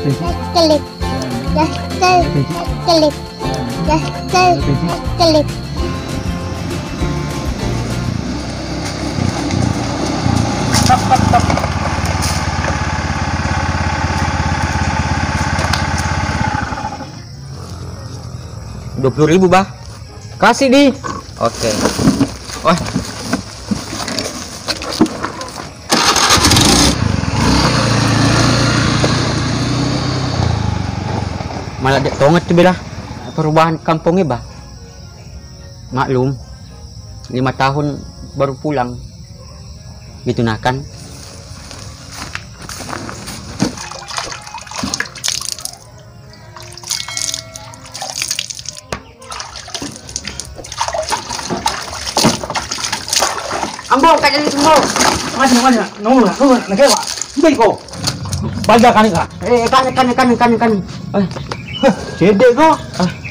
Klik. Klik. Klik. 20.000 bah. Kasih di. Oke. Wah. Malah dek tonget tuh beda perubahan kampungnya bah. Maklum 5 tahun baru pulang gitu nah kan. Ambo kayak ini semua. Masih nunggu nak baik kok. Baga kan ka. Kan. Cedek kok.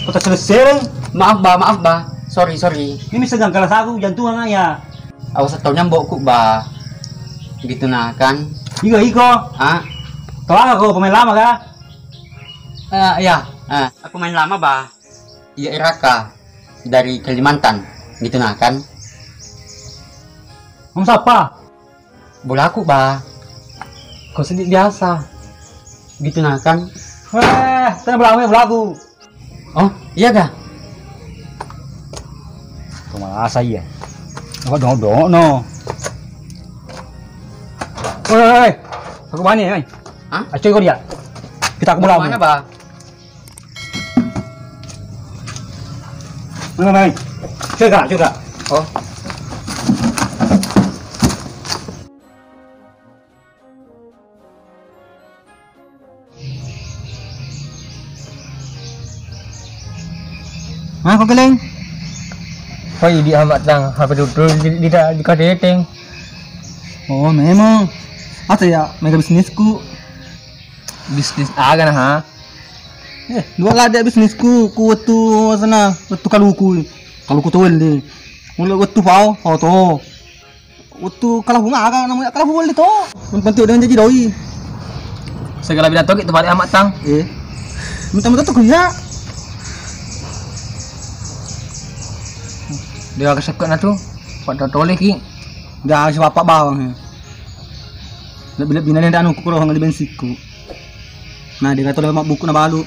Kota selesai. Maaf bah. Sorry. Ini sedang kelas aku jantungan ya. Awas taunya mbokku bah. Gitu nah kan. Iko. Ah. Tolong aku pemain lama kah? Ya. Aku main lama bah. Iya Iraka dari Kalimantan. Gitu nah kan. Kamu siapa? Bola aku bah. Kau sedih biasa. Gitu nah kan. Tanah bola aku. Oh iya kah? Masa iya? Aku dong no. Woi, aku mana ni? Hah? Acoy kau dia. Kita aku bola. Mana bah? Mana? Cuy kak. Oh. Kau keleng? Kau di amat tang, apa duduk di kadeteng. Oh, memang. Apa ya? Mega bisnisku. Bisnis agan ha. Dua lah ada bisnisku. Ku tu sana, tu kaluku tu wali. Mula tu pau, tu. Tu kalau bunga agan namanya kalau wali tu. Penting dengan jadi doi. Segala binatang itu balik amat tang. Minta tu kerja. Dia keseket na tu. Pada toleh ki. Dah si bapak bawang. Bila bina ni anu kurang di bensiku. Nah, dia kata lemak buku na balu.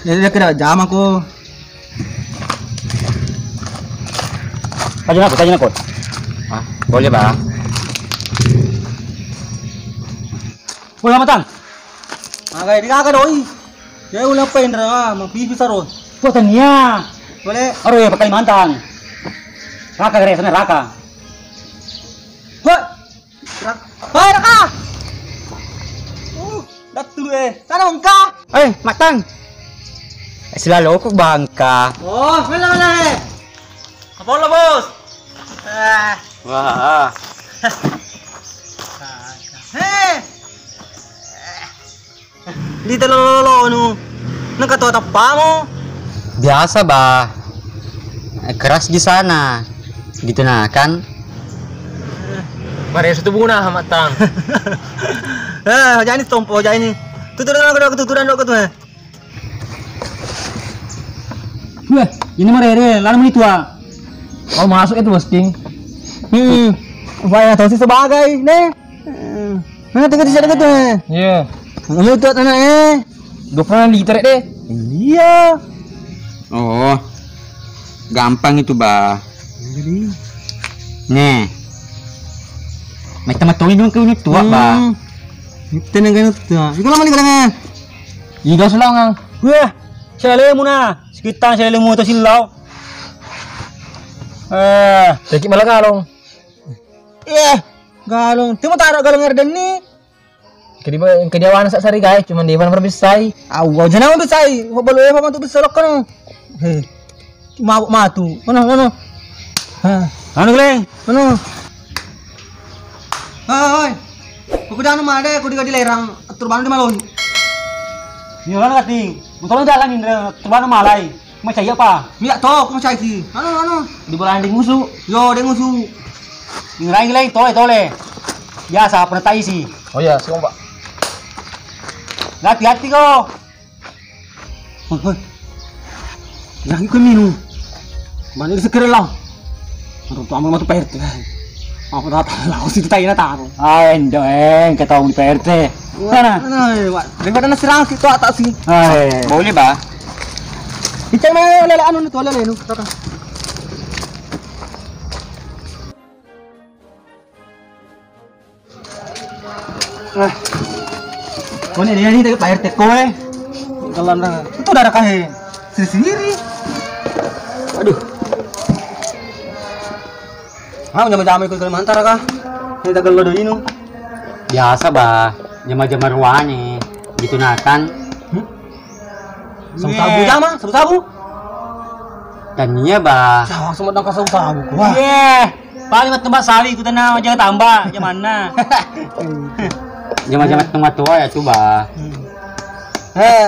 Dia kira jam aku. Tanya aku. Boleh bah. Boleh matang. Agak dia agak doi. Dia ulah pendra, mau pipi saro. Potania. Boleh. Aduh ya pakai mantan. Raka gere sana Raka. Hei Raka. Dak dulu sana ongka. Matang. Selalu aku bangka. Oh, mana. Apa lo bos? Wah. Di telolo nu. Nang kata apa mo? Biasa bah. Keras di sana. Gitu nah kan. Mari satu bunga amat tang. Jangan tompo jangan ini. Tuturan dok tu. Wah, ini merere, lalu itu Kau masuk itu bosting. Upaya tahu sih sebagai, ne. Mana tengah di sana tu. Iya. Lalu tu anak 20 liter deh. Iya. Oh. Gampang itu bah. Jadi. Nih. Mai tematoi dong kau ni tua bah. Itu nengan tu. Iku lama ni kalangan. Iga selang. Wah, saya muna. Sekitar saya lemu tu silau. Dikit malah galong. Galong. Timo taruh galong erden ni. Kediawan sak sari guys, cuma dia mana berbisai. Awak jangan berbisai. Kau boleh apa tu besar kan? Mabuk matu. Mana? Anu keleng. Mana? Hoi. Kau dah anu mana? Kau di lerang. Turban di malon. Ni orang kating. Motor jalan ni turban malai. Macam apa? Minyak tok, macam iki. Anu. Di bola di musuh. Yo, dia musuh. Ngerai keleng tole. Biasa pernah tai sih. Oh iya, siapa Pak? Hati-hati kok. Hoi. Yang ikut minum. Mana segera lah. Aduh, tuh amal matu PRT. Aku tak tahu lah, situ tai na tahu. Ah, endeng, kata di PRT. Mana? Daripada nasi rang situ atas sih. Boleh ba? Icay mana lele anu tu lele nu. Kata. Kau ni dia ni tak PRT kau Kalau anda itu darah kahe sendiri. Aduh. Jama-jama ikut Kalimantan kah? Ini tak kalau doi nu. Biasa ba, jama-jama ruane ditunakan. Sabu-sabu jama, sabu-sabu. Tanya ba. Jangan semua nak sabu-sabu. Wah. Paling tempat sali itu tanah jangan tambah, mana? Jama-jama tempat tua ya coba.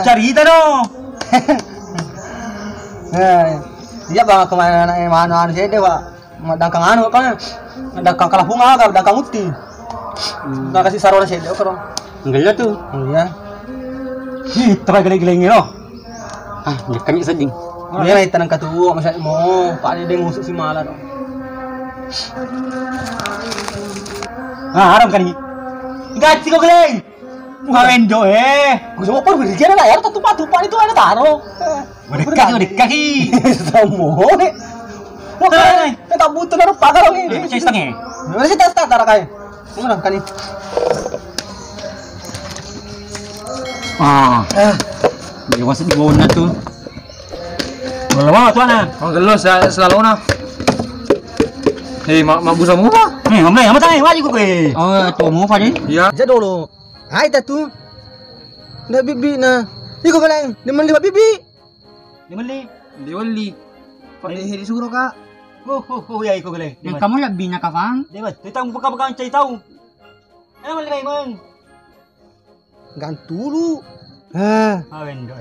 Cari kita dong. Dia bang kemana mana saya deh pak. Dangkang anu kan, dangkang kalah bunga, dangkang uti. Nggak kasih saruran saya deh kalau. Enggak tuh. Iya. Hi, tapi gele-gelengnya loh. Ah, dekannya seding. Dia itu tanang katu, masa mau pak dia ngusuk si malah dong. Ah, haram kan ini. Gaji kok geleng. Muhawenjo Gue semua pun berjalan lah ya, tumpah-tumpah itu ada taruh. Dekat hi. Semua nih. Wah, tak butuh naruh pagar lagi. Ini saya setengah. Mana sih tas taruh kayak? Mana kan ini? Bagi wasit di bawah tuh. Lama tuan ah. Oh gelos selalu na. Hei, mak busa mo ba? Mamay, amat ay, wajib ko Oh, tuh mau apa nih? Iya. Aja dulu. Ay, tatu. Na bibi na. Iko ka lang, naman liba bibi. Di wali. Pak hiri suro ka. Ya iko ka lang. Yang kamu lebih nakafang? Di ba? Titang buka-buka chay tao. Ano man ligay man? Gantulu. Wendo.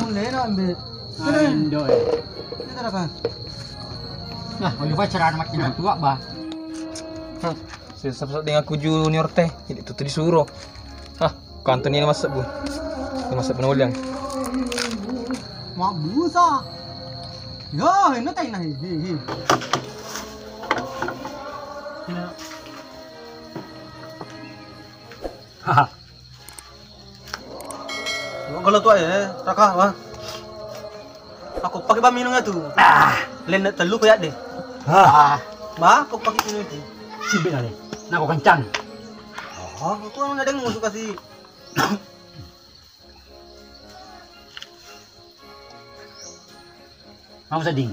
Muli na ambil. Indo Dito na ka. Nah, kalau pacaran makin tua bah. Sesap dengan aku junior teh, jadi itu disuruh. Hah, kantor ini masak bu. Ini masak penulang. Mak busa. Yo, ini tayo na. Haha. Kalau tu Raka, wah. Aku pakai ba minum tu. Len telu ko ya deh. Ba, aku pakai minum itu. Sibuk kali. Nak aku kencang. Aku orang ada ngusuk kasih. Mau seding.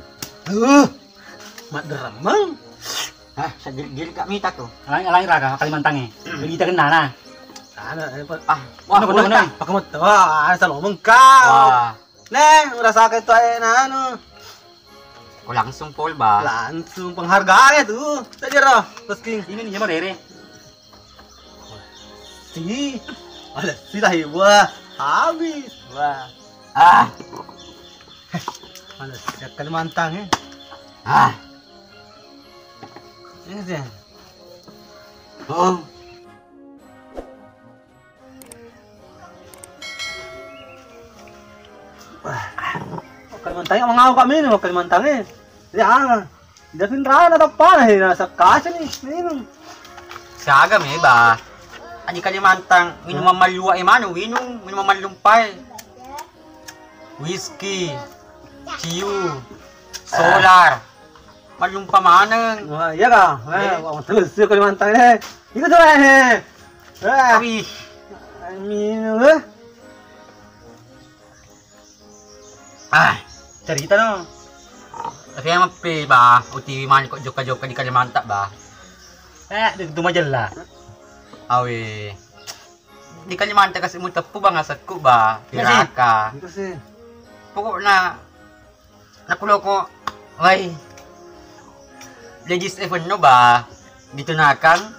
Mak deramang. Saya jadi kak minta tuh. Alang Raka Kalimantan Jadi kita kena nah. Wah, benar. Pakai motor. Wah, ada salah mengkau. Wah, Neh, merasa kayak tu na anu. kau langsung pol bah. Langsung penghargaannya tuh. Saja roh, King. Ini nih Rere. Si. Alah, sila wah. Habis. Wah. Alah, siap Kalimantan Ini sih. Oh. Kalimantan yang mengaw kami nih, Kalimantan ya, Davin rana apa nih, nasa kasih nih, minum. Siaga may ba? Ani Kalimantan, minum maluwa mano, minum malumpay. Whiskey, ciu, solar, malumpa manang. Wah, iya kah? Terus Kalimantan itu tuh Tapi, minum cerita no. tapi yang mapi ba, uti man kok joka-joka di Kalimantan ba. Dito majalah. Awe. Di Kalimantan kasi mo tapu ba nga sa ba, piraka. Itu sih. Pokok na nakulo ko, ay. Ladies event no ba? Dito na kang.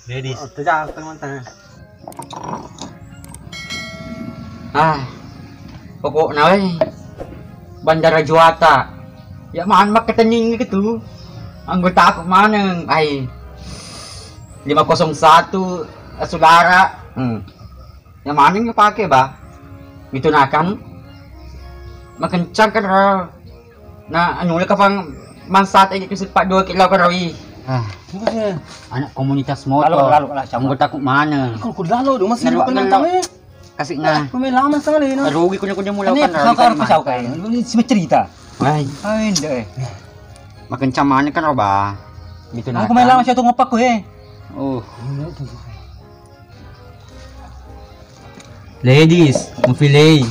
Ladies. Itu jangan Kalimantan. Pokok na Bandara Juata. Ya man makataning gitu. Anggota ako manang ay. 501 saudara. Yang mana yang pakai bah? Ditunakan makencang kan na anu ka pang mansat ay kasi pa 2 kilo ka rawi. Anak komunitas motor. Lalo lah Ang takot mana. Kalau lalo dong masih lupa nang tangi. Kasi nga Pemelaman sekali no. rugi ko na mula Ini kan. kakak pisau kayak. Ini cerita. Ay, Hindi. makencang mana kan ba? Aku Ditunakan. pemelaman siya itong ngapak ko eh. Oh. Ladies, mufilay.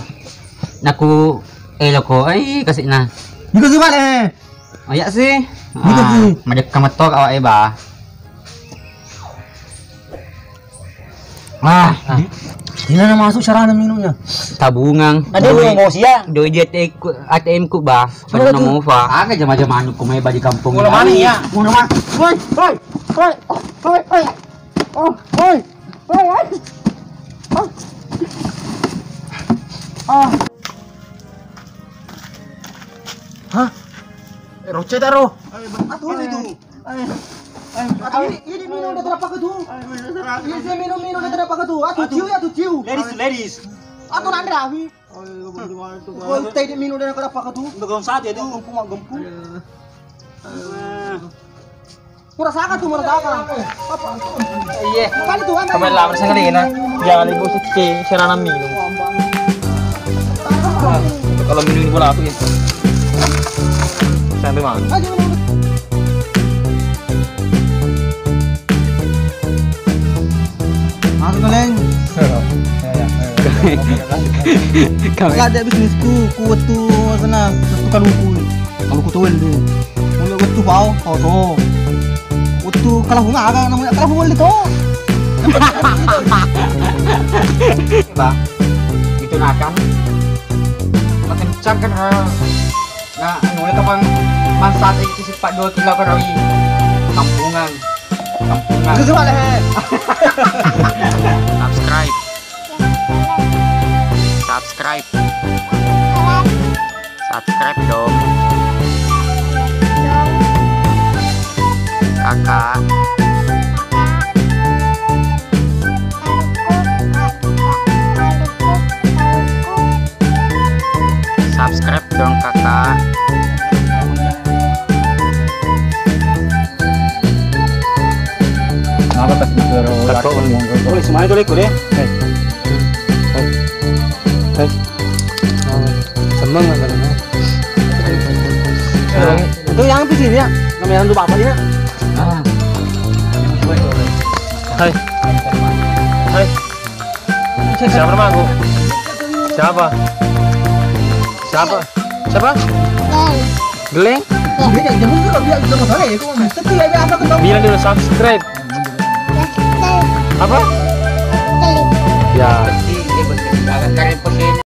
Naku elo ko ay kasi na. Hindi ko eh. Ayak sih. Gitu. Madek kamatok awak ba? Hindi na masuk syarana minumnya. Tabungang. Ada yang mau siya. Doi dia ATM ku ba? Ano Ano mo fa? Aga jama-jama ko may ba di kampung. Wala man niya. Muna man. Hoy, hoy. Hoy. Hoy, hoy. Oh, hoy. Hoy. Hah? Roce taro. Atuh itu. Ini minum udah terapa ke tuh. Ini saya minum udah terapa ke tuh. Atuh ciu. Ladies. Atuh nanda awi. Oh, teh minum udah terapa ke tuh. Udah saat ya tuh. Gempu. Merasakan. Apa? Iya. Kan itu kan. Pemelaman sekali na. Jangan ibu suci serana minum. Kalau minum ini bola aku ya. Sampai mana? Ayo minum. Masuk kaleng. Kalau ada bisnisku, kuatu sana, satu kalau ku tuan tu. Kalau kuatu bau, tuh. Kuatu kalau hunga aga namanya kalau hunga itu. Ba? Ditunakan. Makencang kan na anu ka pang mansat ay kasi pa 2 kilo ka rawi. Kampungan. Kesuat leh. Subscribe dong. Kakak. Subscribe dong kakak. Apa tak boleh semuanya boleh ikut ya. Seneng kan. Itu yang di sini ya. Namanya untuk apa ya? Hai. Siapa nama aku? Siapa? Geleng? Dia jangan juga biar kita masalah ya. Kau mesti ya biasa ketemu. Bilang dulu subscribe. Apa?